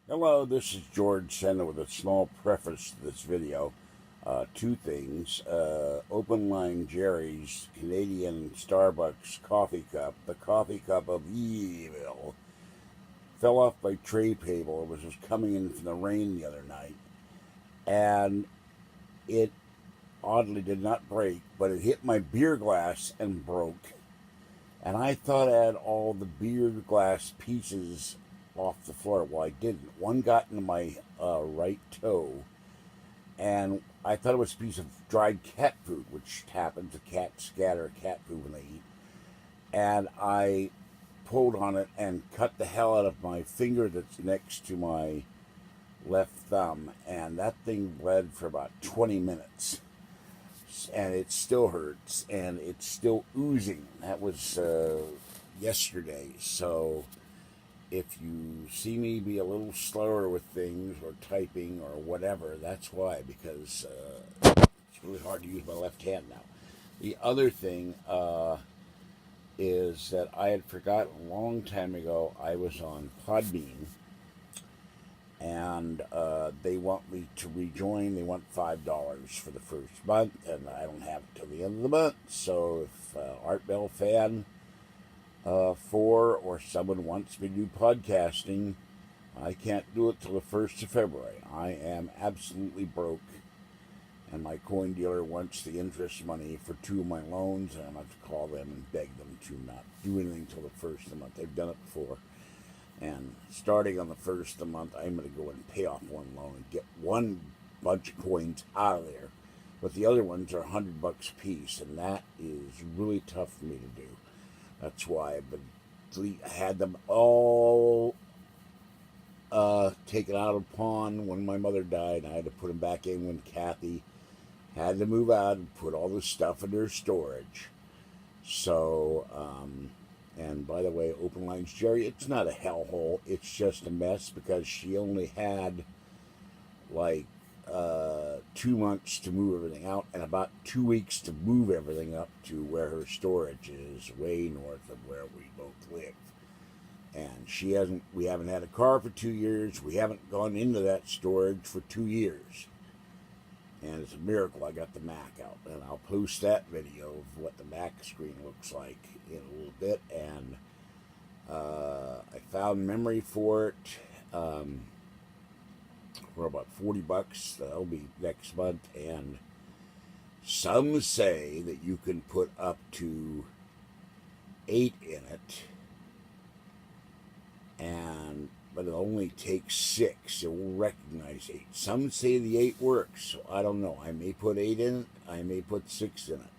Hello, this is George Senda with a small preface to this video. Two things. Open line Jerry's Canadian Starbucks coffee cup, the coffee cup of evil, fell off my tray table. It was just coming in from the rain the other night. And it oddly did not break, but it hit my beer glass and broke. And I thought I had all the beer glass pieces off the floor. Well, I didn't. One got into my right toe, and I thought it was a piece of dried cat food, which happens. The cats scatter cat food when they eat. And I pulled on it and cut the hell out of my finger that's next to my left thumb, and that thing bled for about 20 minutes. And it still hurts, and it's still oozing. That was yesterday, so if you see me be a little slower with things or typing or whatever, that's why, because it's really hard to use my left hand now. The other thing is that I had forgotten a long time ago I was on Podbean, and they want me to rejoin. They want $5 for the first month, and I don't have it till the end of the month. So if Art Bell fan 4 or someone wants me to do podcasting, I can't do it till the 1st of February. I am absolutely broke, and my coin dealer wants the interest money for 2 of my loans, and I'm going to have to call them and beg them to not do anything till the 1st of the month. They've done it before. And starting on the 1st of the month, I'm going to go and pay off one loan and get one bunch of coins out of there. But the other ones are $100 a piece, and that is really tough for me to do. That's why I had them all taken out of pawn when my mother died. I had to put them back in when Kathy had to move out and put all the stuff in their storage. So, and by the way, Open Lines Jerry, it's not a hellhole. It's just a mess because she only had like 2 months to move everything out and about 2 weeks to move everything up to where her storage is, way north of where we both live. And we haven't had a car for 2 years. We haven't gone into that storage for 2 years. And it's a miracle I got the Mac out. And I'll post that video of what the Mac screen looks like in a little bit. And I found memory for it for about $40. That'll be next month. And some say that you can put up to 8 in it. But it only takes 6. It will recognize 8. Some say the 8 works, so I don't know. I may put 8 in it. I may put 6 in it.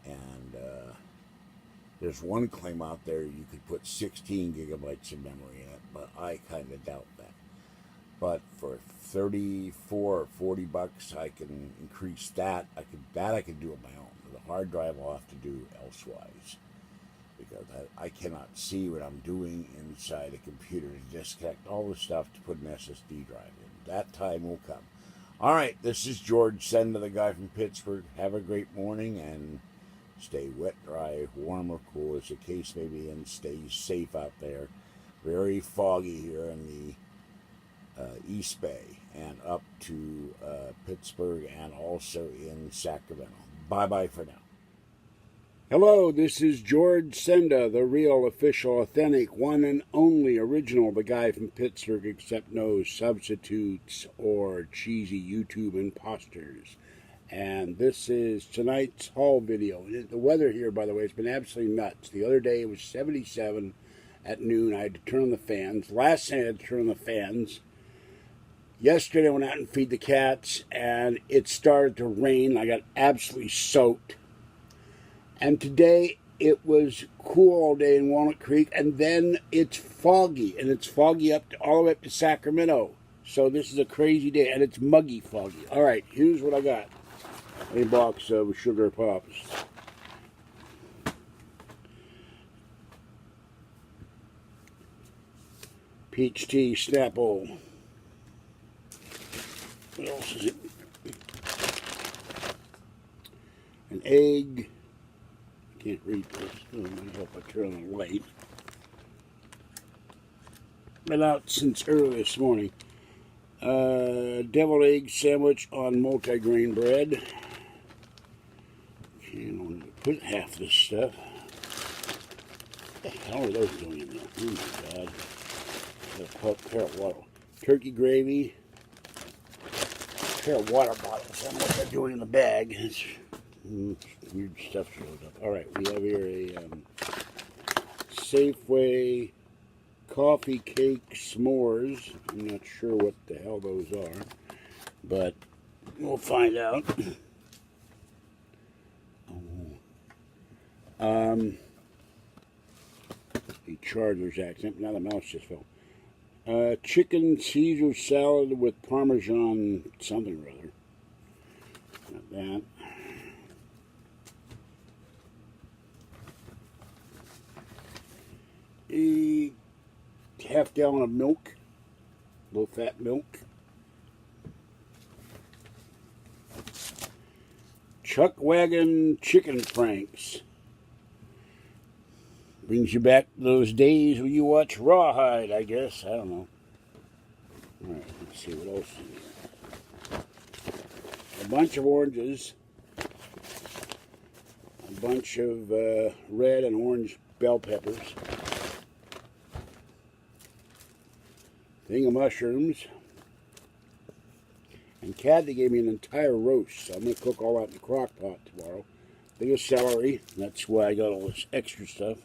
And there's one claim out there you could put 16 gigabytes of memory in it, but I kind of doubt that. But for $34 or $40, I can increase that. I could do on my own. The hard drive I'll have to do elsewise, because I cannot see what I'm doing inside a computer to disconnect all the stuff to put an SSD drive in. That time will come. All right, this is George Senda, the guy from Pittsburgh. Have a great morning, and stay wet, dry, warm, or cool, as the case may be, and stay safe out there. Very foggy here in the East Bay and up to Pittsburgh and also in Sacramento. Bye-bye for now. Hello, this is George Senda, the real, official, authentic, one and only original, the guy from Pittsburgh, except no substitutes or cheesy YouTube imposters. And this is tonight's haul video. The weather here, by the way, has been absolutely nuts. The other day it was 77 at noon. I had to turn on the fans. Last night I had to turn on the fans. Yesterday I went out and feed the cats, and it started to rain. I got absolutely soaked. And today it was cool all day in Walnut Creek, and then it's foggy, and it's foggy all the way up to Sacramento. So this is a crazy day, and it's muggy foggy. All right, here's what I got. A box of Sugar Pops. Peach tea, Snapple. What else is it? An egg. Can't read this. It might help I turn on the light. been out since early this morning. Deviled egg sandwich on multigrain bread. Okay, I'm going to put half this stuff. What the hell are those doing in there? Oh my God. Got a pair of water. Turkey gravy. A pair of water bottles. I don't know what they're doing in the bag. It's, weird stuff shows up. Alright, we have here a Safeway coffee cake s'mores. I'm not sure what the hell those are, but we'll find out. The Chargers accent. Now the mouse just fell. Chicken Caesar salad with Parmesan something or other. Not that. A half gallon of milk, low fat milk. Chuck Wagon chicken franks. Brings you back to those days when you watch Rawhide, I guess. I don't know. Alright, let's see what else is here. A bunch of oranges. A bunch of red and orange bell peppers. Thing of mushrooms. And Kathy gave me an entire roast, so I'm going to cook all that in the crock pot tomorrow. Thing of celery. That's why I got all this extra stuff.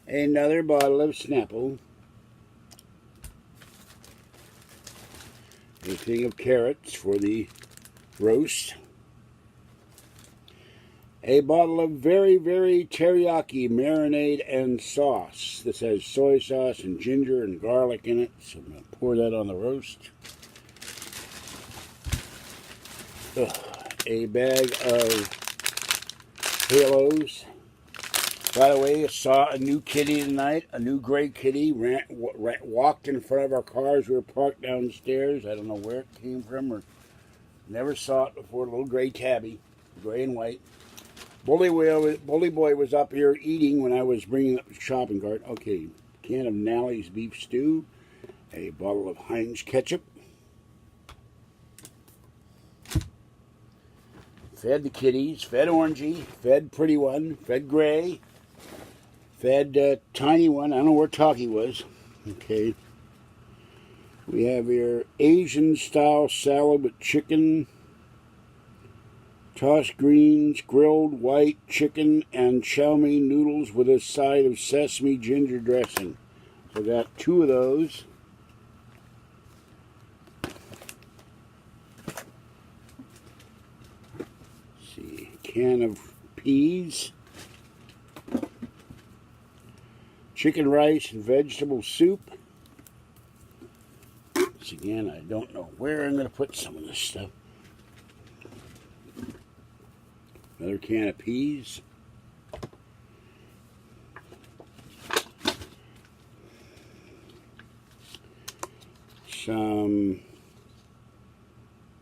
Another bottle of Snapple. A thing of carrots for the roast. A bottle of very, very teriyaki marinade and sauce. This has soy sauce and ginger and garlic in it, so I'm going to pour that on the roast. A bag of halos. By the way, I saw a new kitty tonight, a new gray kitty, walked in front of our cars. We were parked downstairs. I don't know where it came from, or never saw it before. A little gray tabby, gray and white. Bully Boy was up here eating when I was bringing up the shopping cart. Okay, can of Nally's beef stew, a bottle of Heinz ketchup. Fed the kitties, fed Orangey, fed Pretty One, fed Gray, fed Tiny One. I don't know where Talkie was. Okay. We have here Asian style salad with chicken, tossed greens, grilled white chicken, and chow mein noodles with a side of sesame ginger dressing. So I got 2 of those. Let's see, can of peas, chicken rice and vegetable soup. Once again, I don't know where I'm going to put some of this stuff. Another can of peas. Some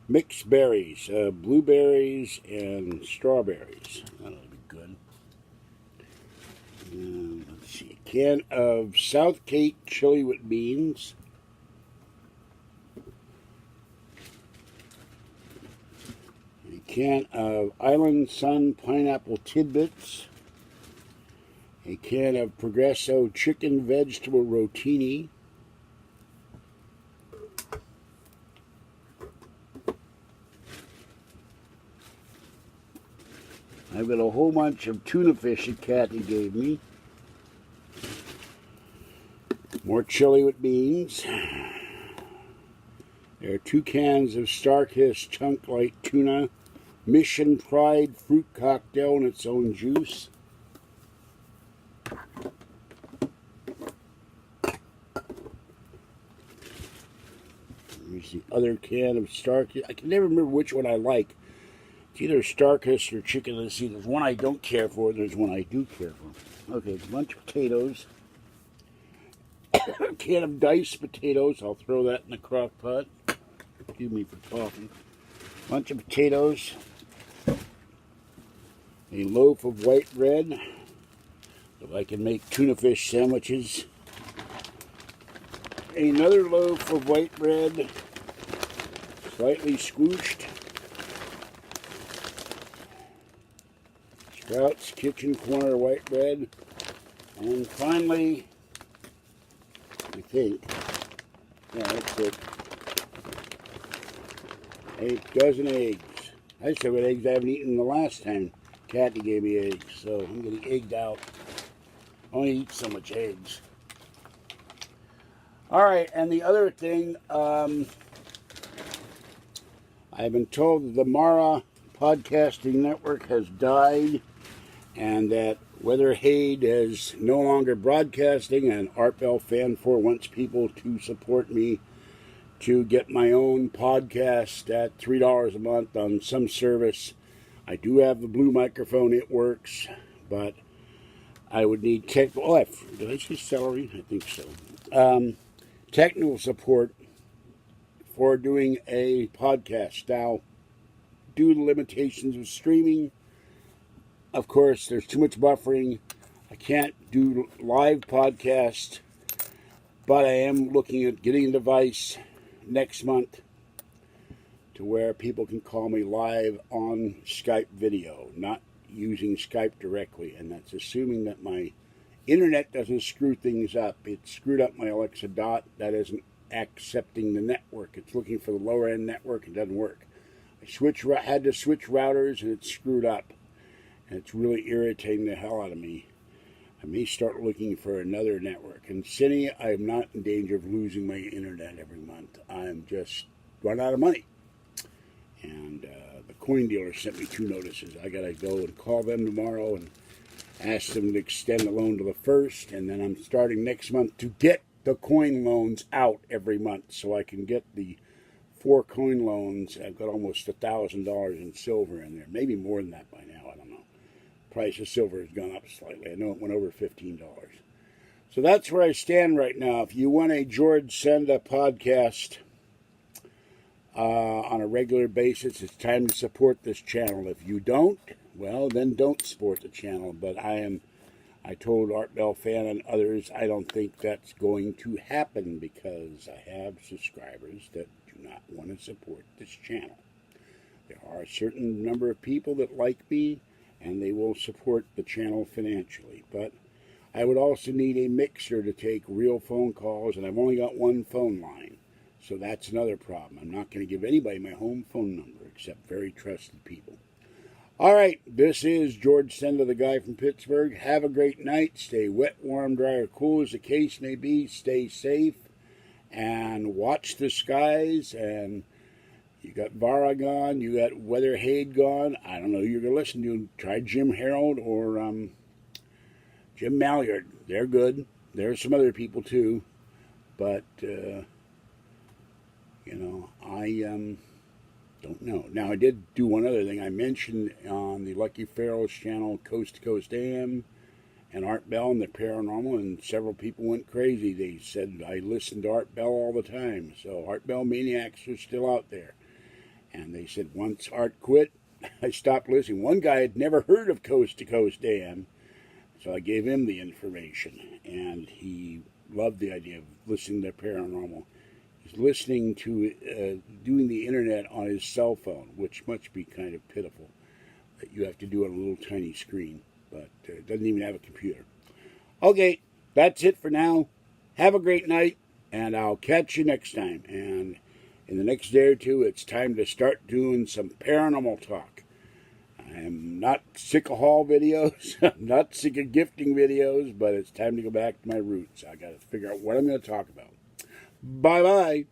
mixed berries, blueberries and strawberries. That'll be good. Let's see, a can of South Cape chili with beans. A can of Island Sun pineapple tidbits. A can of Progresso chicken vegetable rotini. I've got a whole bunch of tuna fish that Kathy gave me. More chili with beans. There are 2 cans of Starkist Chunk Light Tuna. Mission Pride fruit cocktail in its own juice. Here's the other can of Starkist. I can never remember which one I like. It's either Starkist or Chicken of the Sea. There's one I don't care for, there's one I do care for. Okay, a bunch of potatoes. A can of diced potatoes. I'll throw that in the crock pot. Excuse me for talking. Bunch of potatoes. A loaf of white bread. So I can make tuna fish sandwiches. another loaf of white bread, slightly squooshed. Sprouts Kitchen Corner white bread. And finally, I think, yeah, that's it. 8 dozen eggs. I still got eggs I haven't eaten the last time Kathy gave me eggs, so I'm getting egged out. I only eat so much eggs. Alright, and the other thing, I've been told that the Mara Podcasting Network has died and that Weatherhead is no longer broadcasting, and Art Bell Fan 4 wants people to support me to get my own podcast at $3 a month on some service. I do have the blue microphone, it works, but I would need technical, did I say celery? I think so. Technical support for doing a podcast. Now, due to limitations of streaming, of course, there's too much buffering. I can't do live podcasts, but I am looking at getting a device next month to where people can call me live on Skype video, not using Skype directly. And that's assuming that my internet doesn't screw things up. It screwed up my Alexa Dot. That isn't accepting the network. It's looking for the lower end network. It doesn't work. I had to switch routers and it's screwed up. And it's really irritating the hell out of me. I may start looking for another network. And Cindy, I'm not in danger of losing my internet every month. I'm just run out of money. And the coin dealer sent me 2 notices. I got to go and call them tomorrow and ask them to extend the loan to the 1st. And then I'm starting next month to get the coin loans out every month so I can get the 4 coin loans. I've got almost $1,000 in silver in there. Maybe more than that by now. I don't know. Price of silver has gone up slightly. I know it went over $15. So that's where I stand right now. If you want a George Senda podcast on a regular basis, it's time to support this channel. If you don't, well, then don't support the channel. But I told Art Bell Fan and others, I don't think that's going to happen because I have subscribers that do not want to support this channel. There are a certain number of people that like me, and they will support the channel financially. But I would also need a mixer to take real phone calls, and I've only got 1 phone line. So that's another problem. I'm not going to give anybody my home phone number except very trusted people. All right, this is George Senda, the guy from Pittsburgh. Have a great night. Stay wet, warm, dry, or cool as the case may be. Stay safe and watch the skies. And you got Vara gone. You got Weatherhead gone. I don't know who you're going to listen to. Try Jim Harold or Jim Malliard. They're good. There are some other people too. But, I don't know. Now, I did do one other thing. I mentioned on the Lucky Pharaoh's channel, Coast to Coast AM, and Art Bell and the Paranormal, and several people went crazy. They said I listened to Art Bell all the time. So Art Bell maniacs are still out there. And they said once Art quit, I stopped listening. One guy had never heard of Coast to Coast AM, so I gave him the information. And he loved the idea of listening to Paranormal. He's listening to doing the internet on his cell phone, which must be kind of pitiful that you have to do on a little tiny screen. But it doesn't even have a computer. Okay, that's it for now. Have a great night, and I'll catch you next time. And in the next day or two, it's time to start doing some paranormal talk. I'm not sick of haul videos. I'm not sick of gifting videos, but it's time to go back to my roots. I got to figure out what I'm going to talk about. Bye-bye.